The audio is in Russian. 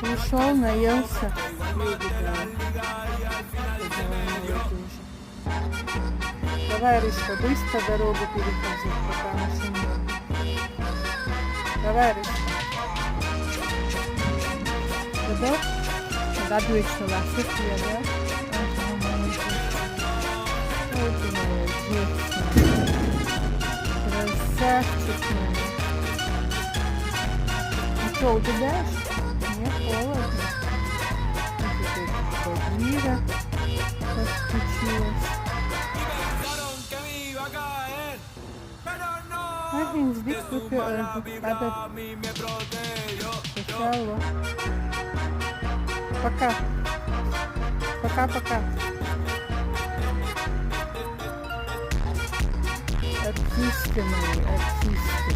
Пришел, наелся. Давай, Рыска, быстро дорогу переходи, пока машина. Давай, Рыска. Готов? Радуешься, ласковее, да? Ага, молодец. Ой, ты молодец. Красавчик мой. Ну что, убегаешь? Мне холодно. Мира подключилась. Один сбит супер. Сначала. Пока. Пока-пока. Артисты мои, артисты.